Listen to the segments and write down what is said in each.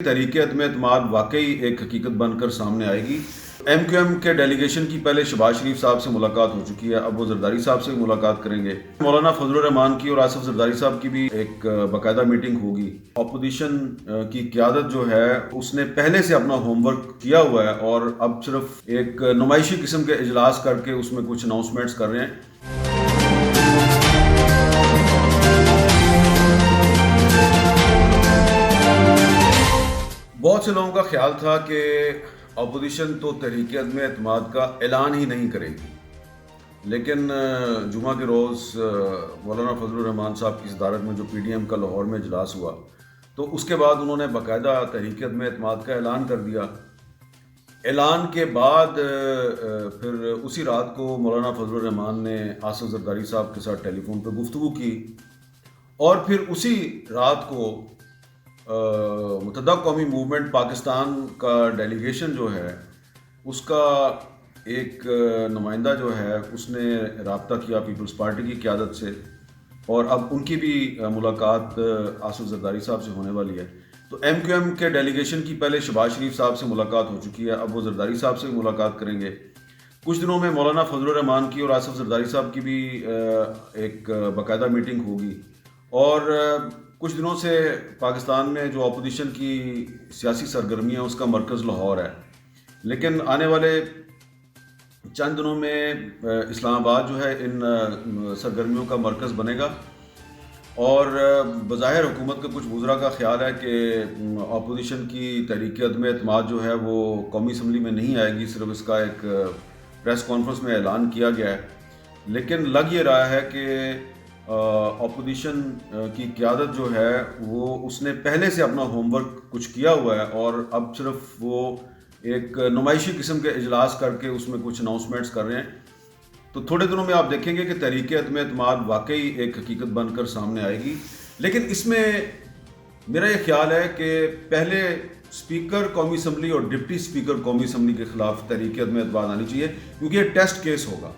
تحریک عدم اعتماد واقعی ایک حقیقت بن کر سامنے آئے گی۔ ایم کیو ایم کے ڈیلیگیشن کی پہلے شہباز شریف صاحب سے ملاقات ہو چکی ہے، اب وہ زرداری صاحب سے ملاقات کریں گے۔ مولانا فضل الرحمان کی اور آصف زرداری صاحب کی بھی ایک باقاعدہ میٹنگ ہوگی۔ اپوزیشن کی قیادت جو ہے اس نے پہلے سے اپنا ہوم ورک کیا ہوا ہے اور اب صرف ایک نمائشی قسم کے اجلاس کر کے اس میں کچھ اناؤنسمنٹس کر رہے ہیں۔ بہت سے لوگوں کا خیال تھا کہ اپوزیشن تو تحریک عدم اعتماد کا اعلان ہی نہیں کرے گی، لیکن جمعہ کے روز مولانا فضل الرحمان صاحب کی صدارت میں جو پی ڈی ایم کا لاہور میں اجلاس ہوا تو اس کے بعد انہوں نے باقاعدہ تحریک عدم اعتماد کا اعلان کر دیا۔ اعلان کے بعد پھر اسی رات کو مولانا فضل الرحمان نے آصف زرداری صاحب کے ساتھ ٹیلی فون پہ گفتگو کی اور پھر اسی رات کو متحدہ قومی موومنٹ پاکستان کا ڈیلیگیشن جو ہے اس کا ایک نمائندہ جو ہے اس نے رابطہ کیا پیپلز پارٹی کی قیادت سے، اور اب ان کی بھی ملاقات آصف زرداری صاحب سے ہونے والی ہے۔ تو ایم کیو ایم کے ڈیلیگیشن کی پہلے شہباز شریف صاحب سے ملاقات ہو چکی ہے، اب وہ زرداری صاحب سے ملاقات کریں گے۔ کچھ دنوں میں مولانا فضل الرحمان کی اور آصف زرداری صاحب کی بھی ایک باقاعدہ میٹنگ ہوگی، اور کچھ دنوں سے پاکستان میں جو اپوزیشن کی سیاسی سرگرمی ہے اس کا مرکز لاہور ہے، لیکن آنے والے چند دنوں میں اسلام آباد جو ہے ان سرگرمیوں کا مرکز بنے گا، اور بظاہر حکومت کے کچھ وزراء کا خیال ہے کہ اپوزیشن کی تحریک عدم اعتماد جو ہے وہ قومی اسمبلی میں نہیں آئے گی، صرف اس کا ایک پریس کانفرنس میں اعلان کیا گیا ہے۔ لیکن لگ یہ رہا ہے کہ اپوزیشن کی قیادت جو ہے وہ اس نے پہلے سے اپنا ہوم ورک کچھ کیا ہوا ہے اور اب صرف وہ ایک نمائشی قسم کے اجلاس کر کے اس میں کچھ اناؤنسمنٹس کر رہے ہیں۔ تو تھوڑے دنوں میں آپ دیکھیں گے کہ تحریک عدم اعتماد واقعی ایک حقیقت بن کر سامنے آئے گی، لیکن اس میں میرا یہ خیال ہے کہ پہلے اسپیکر قومی اسمبلی اور ڈپٹی اسپیکر قومی اسمبلی کے خلاف تحریک عدم اعتماد آنی چاہیے، کیونکہ یہ ٹیسٹ کیس ہوگا،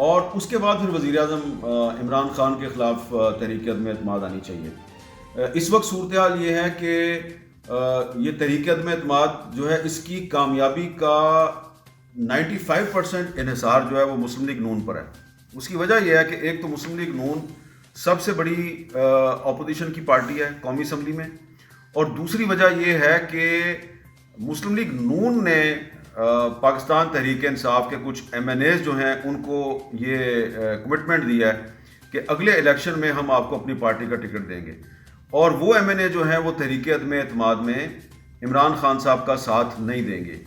اور اس کے بعد پھر وزیر اعظم عمران خان کے خلاف تحریک عدم اعتماد آنی چاہیے۔ اس وقت صورتحال یہ ہے کہ یہ تحریک عدم اعتماد جو ہے اس کی کامیابی کا 95% انحصار جو ہے وہ مسلم لیگ نون پر ہے۔ اس کی وجہ یہ ہے کہ ایک تو مسلم لیگ نون سب سے بڑی اپوزیشن کی پارٹی ہے قومی اسمبلی میں، اور دوسری وجہ یہ ہے کہ مسلم لیگ نون نے پاکستان تحریک انصاف کے کچھ ایم این ایز جو ہیں ان کو یہ کمٹمنٹ دیا ہے کہ اگلے الیکشن میں ہم آپ کو اپنی پارٹی کا ٹکٹ دیں گے، اور وہ ایم این اے جو ہیں وہ تحریک عدم اعتماد میں عمران خان صاحب کا ساتھ نہیں دیں گے۔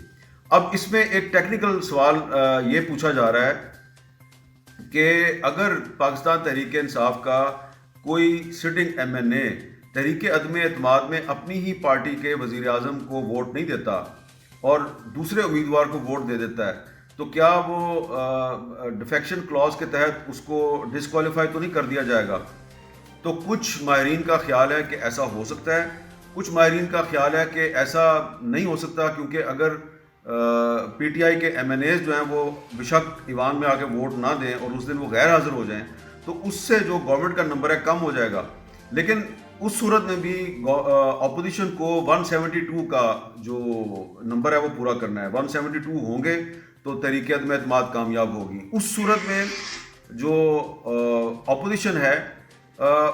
اب اس میں ایک ٹیکنیکل سوال یہ پوچھا جا رہا ہے کہ اگر پاکستان تحریک انصاف کا کوئی سٹنگ ایم این اے تحریک عدم اعتماد میں اپنی ہی پارٹی کے وزیر اعظم کو ووٹ نہیں دیتا اور دوسرے امیدوار کو ووٹ دے دیتا ہے، تو کیا وہ ڈیفیکشن کلاز کے تحت اس کو ڈسکوالیفائی تو نہیں کر دیا جائے گا؟ تو کچھ ماہرین کا خیال ہے کہ ایسا ہو سکتا ہے، کچھ ماہرین کا خیال ہے کہ ایسا نہیں ہو سکتا، کیونکہ اگر پی ٹی آئی کے ایم این ایز جو ہیں وہ بشک ایوان میں آ کے ووٹ نہ دیں اور اس دن وہ غیر حاضر ہو جائیں تو اس سے جو گورنمنٹ کا نمبر ہے کم ہو جائے گا، لیکن اس صورت میں بھی اپوزیشن کو 172 کا جو نمبر ہے وہ پورا کرنا ہے۔ 172 ہوں گے تو تحریک عدم اعتماد کامیاب ہوگی۔ اس صورت میں جو اپوزیشن ہے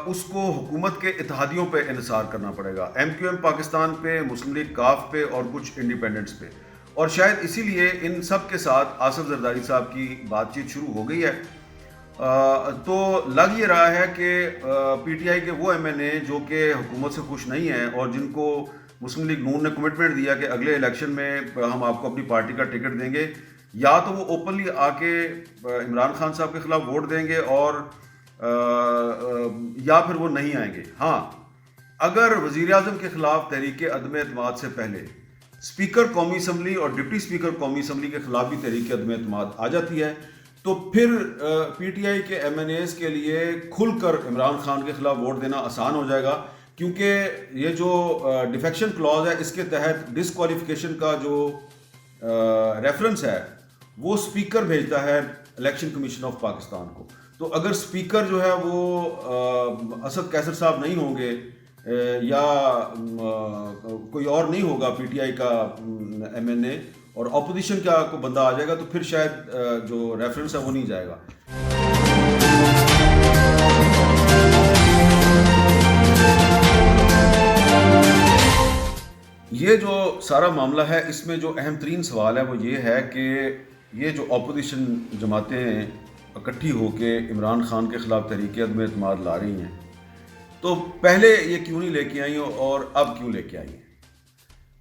اس کو حکومت کے اتحادیوں پہ انحصار کرنا پڑے گا، ایم کیو ایم پاکستان پہ، مسلم لیگ کاف پہ اور کچھ انڈیپینڈنٹس پہ، اور شاید اسی لیے ان سب کے ساتھ آصف زرداری صاحب کی بات چیت شروع ہو گئی ہے۔ تو لگ یہ رہا ہے کہ پی ٹی آئی کے وہ ایم این اے جو کہ حکومت سے خوش نہیں ہیں اور جن کو مسلم لیگ نون نے کمٹمنٹ دیا کہ اگلے الیکشن میں ہم آپ کو اپنی پارٹی کا ٹکٹ دیں گے، یا تو وہ اوپنلی آ کے عمران خان صاحب کے خلاف ووٹ دیں گے اور یا پھر وہ نہیں آئیں گے۔ ہاں، اگر وزیر اعظم کے خلاف تحریک عدم اعتماد سے پہلے اسپیکر قومی اسمبلی اور ڈپٹی اسپیکر قومی اسمبلی کے خلاف بھی تحریک عدم اعتماد آ جاتی ہے تو پھر پی ٹی آئی کے ایم این ایز کے لیے کھل کر عمران خان کے خلاف ووٹ دینا آسان ہو جائے گا، کیونکہ یہ جو ڈیفیکشن کلاز ہے اس کے تحت ڈسکوالیفیکیشن کا جو ریفرنس ہے وہ اسپیکر بھیجتا ہے الیکشن کمیشن آف پاکستان کو۔ تو اگر اسپیکر جو ہے وہ اسد قیصر صاحب نہیں ہوں گے یا کوئی اور نہیں ہوگا پی ٹی آئی کا ایم این اے اور اپوزیشن کا کوئی بندہ آ جائے گا تو پھر شاید جو ریفرنس ہے وہ نہیں جائے گا. یہ جو سارا معاملہ ہے اس میں جو اہم ترین سوال ہے وہ یہ ہے کہ یہ جو اپوزیشن جماعتیں اکٹھی ہو کے عمران خان کے خلاف تحریک عدم اعتماد لا رہی ہیں تو پہلے یہ کیوں نہیں لے کے آئیں اور اب کیوں لے کے آئی ہیں.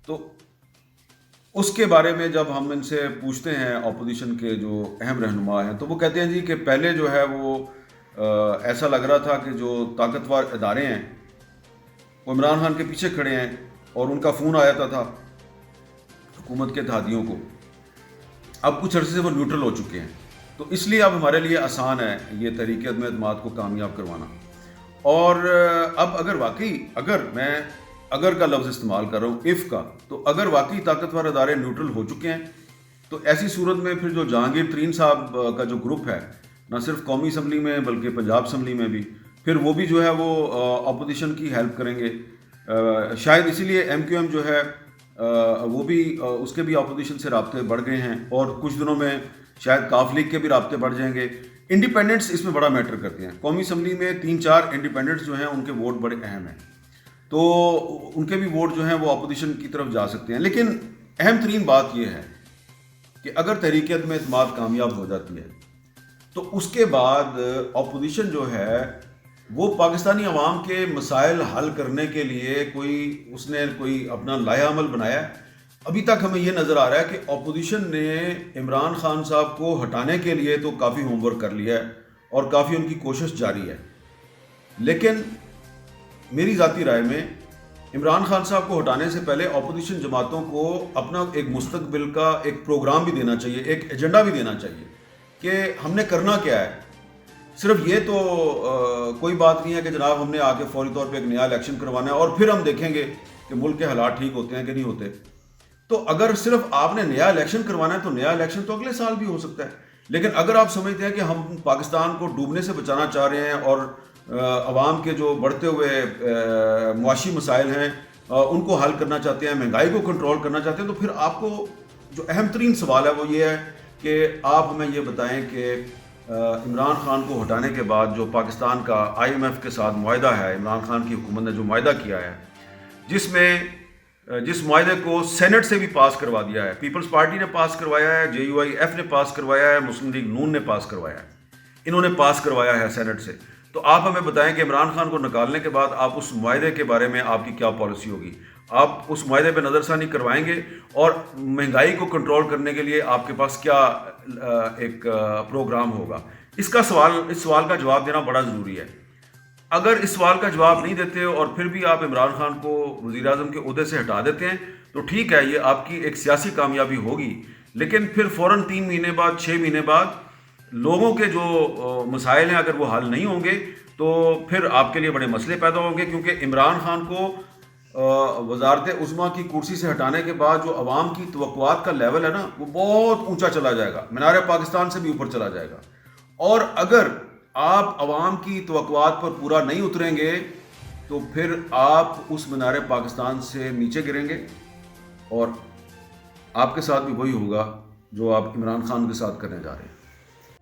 تو اس کے بارے میں جب ہم ان سے پوچھتے ہیں اپوزیشن کے جو اہم رہنما ہیں تو وہ کہتے ہیں جی کہ پہلے جو ہے وہ ایسا لگ رہا تھا کہ جو طاقتور ادارے ہیں وہ عمران خان کے پیچھے کھڑے ہیں اور ان کا فون آیا تھا حکومت کے اتحادیوں کو. اب کچھ عرصے سے وہ نیوٹرل ہو چکے ہیں تو اس لیے اب ہمارے لیے آسان ہے یہ تحریک عدم اعتماد کو کامیاب کروانا. اور اب اگر واقعی اگر کا لفظ استعمال کر رہا ہوں اف کا، تو اگر واقعی طاقتور ادارے نیوٹرل ہو چکے ہیں تو ایسی صورت میں پھر جو جہانگیر ترین صاحب کا جو گروپ ہے نہ صرف قومی اسمبلی میں بلکہ پنجاب اسمبلی میں بھی، پھر وہ بھی جو ہے وہ اپوزیشن کی ہیلپ کریں گے. شاید اسی لیے ایم کیو ایم جو ہے وہ بھی اس کے بھی اپوزیشن سے رابطے بڑھ گئے ہیں اور کچھ دنوں میں شاید کاف لیگ کے بھی رابطے بڑھ جائیں گے. انڈیپینڈنٹس اس میں بڑا میٹر کرتے ہیں. قومی اسمبلی میں 3-4 انڈیپینڈنٹس جو ہیں ان کے ووٹ بڑے اہم ہیں تو ان کے بھی ووٹ جو ہیں وہ اپوزیشن کی طرف جا سکتے ہیں. لیکن اہم ترین بات یہ ہے کہ اگر تحریک عدم اعتماد کامیاب ہو جاتی ہے تو اس کے بعد اپوزیشن جو ہے وہ پاکستانی عوام کے مسائل حل کرنے کے لیے اس نے کوئی اپنا لائحہ عمل بنایا ہے. ابھی تک ہمیں یہ نظر آ رہا ہے کہ اپوزیشن نے عمران خان صاحب کو ہٹانے کے لیے تو کافی ہوم ورک کر لیا ہے اور کافی ان کی کوشش جاری ہے. لیکن میری ذاتی رائے میں عمران خان صاحب کو ہٹانے سے پہلے اپوزیشن جماعتوں کو اپنا ایک مستقبل کا ایک پروگرام بھی دینا چاہیے، ایک ایجنڈا بھی دینا چاہیے کہ ہم نے کرنا کیا ہے. صرف یہ تو کوئی بات نہیں ہے کہ جناب ہم نے آ کے فوری طور پہ ایک نیا الیکشن کروانا ہے اور پھر ہم دیکھیں گے کہ ملک کے حالات ٹھیک ہوتے ہیں کہ نہیں ہوتے. تو اگر صرف آپ نے نیا الیکشن کروانا ہے تو نیا الیکشن تو اگلے سال بھی ہو سکتا ہے. لیکن اگر آپ سمجھتے ہیں کہ ہم پاکستان کو ڈوبنے سے بچانا چاہ رہے ہیں اور عوام کے جو بڑھتے ہوئے معاشی مسائل ہیں ان کو حل کرنا چاہتے ہیں، مہنگائی کو کنٹرول کرنا چاہتے ہیں، تو پھر آپ کو جو اہم ترین سوال ہے وہ یہ ہے کہ آپ ہمیں یہ بتائیں کہ عمران خان کو ہٹانے کے بعد جو پاکستان کا آئی ایم ایف کے ساتھ معاہدہ ہے، عمران خان کی حکومت نے جو معاہدہ کیا ہے جس معاہدے کو سینٹ سے بھی پاس کروا دیا ہے، پیپلز پارٹی نے پاس کروایا ہے، جے یو آئی ایف نے پاس کروایا ہے، مسلم لیگ نون نے پاس کروایا ہے، انہوں نے پاس کروایا ہے سینٹ سے. تو آپ ہمیں بتائیں کہ عمران خان کو نکالنے کے بعد آپ اس معاہدے کے بارے میں آپ کی کیا پالیسی ہوگی. آپ اس معاہدے پہ نظر ثانی کروائیں گے اور مہنگائی کو کنٹرول کرنے کے لیے آپ کے پاس کیا ایک پروگرام ہوگا. اس سوال کا جواب دینا بڑا ضروری ہے. اگر اس سوال کا جواب نہیں دیتے اور پھر بھی آپ عمران خان کو وزیر اعظم کے عہدے سے ہٹا دیتے ہیں تو ٹھیک ہے، یہ آپ کی ایک سیاسی کامیابی ہوگی. لیکن پھر فوراً 3 مہینے بعد 6 مہینے بعد لوگوں کے جو مسائل ہیں اگر وہ حل نہیں ہوں گے تو پھر آپ کے لیے بڑے مسئلے پیدا ہوں گے. کیونکہ عمران خان کو وزارت عظمیٰ کی کرسی سے ہٹانے کے بعد جو عوام کی توقعات کا لیول ہے نا وہ بہت اونچا چلا جائے گا، مینار پاکستان سے بھی اوپر چلا جائے گا. اور اگر آپ عوام کی توقعات پر پورا نہیں اتریں گے تو پھر آپ اس مینار پاکستان سے نیچے گریں گے اور آپ کے ساتھ بھی وہی ہوگا جو آپ عمران خان کے ساتھ کرنے جا رہے ہیں.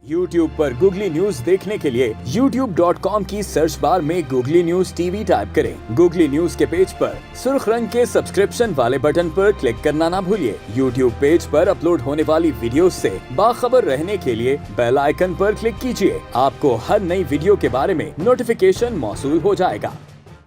YouTube پر گوگلی نیوز دیکھنے کے لیے youtube.com کی سرچ بار میں googly news T V type کریں. گوگلی نیوز کے پیج پر سرخ رنگ کے سبسکرپشن والے بٹن پر کلک کرنا نہ بھولیے. YouTube پیج پر اپلوڈ ہونے والی ویڈیوز سے باخبر رہنے کے لیے بیل آئیکن پر کلک کیجیے. آپ کو ہر نئی ویڈیو کے بارے میں نوٹیفیکیشن موصول ہو جائے گا.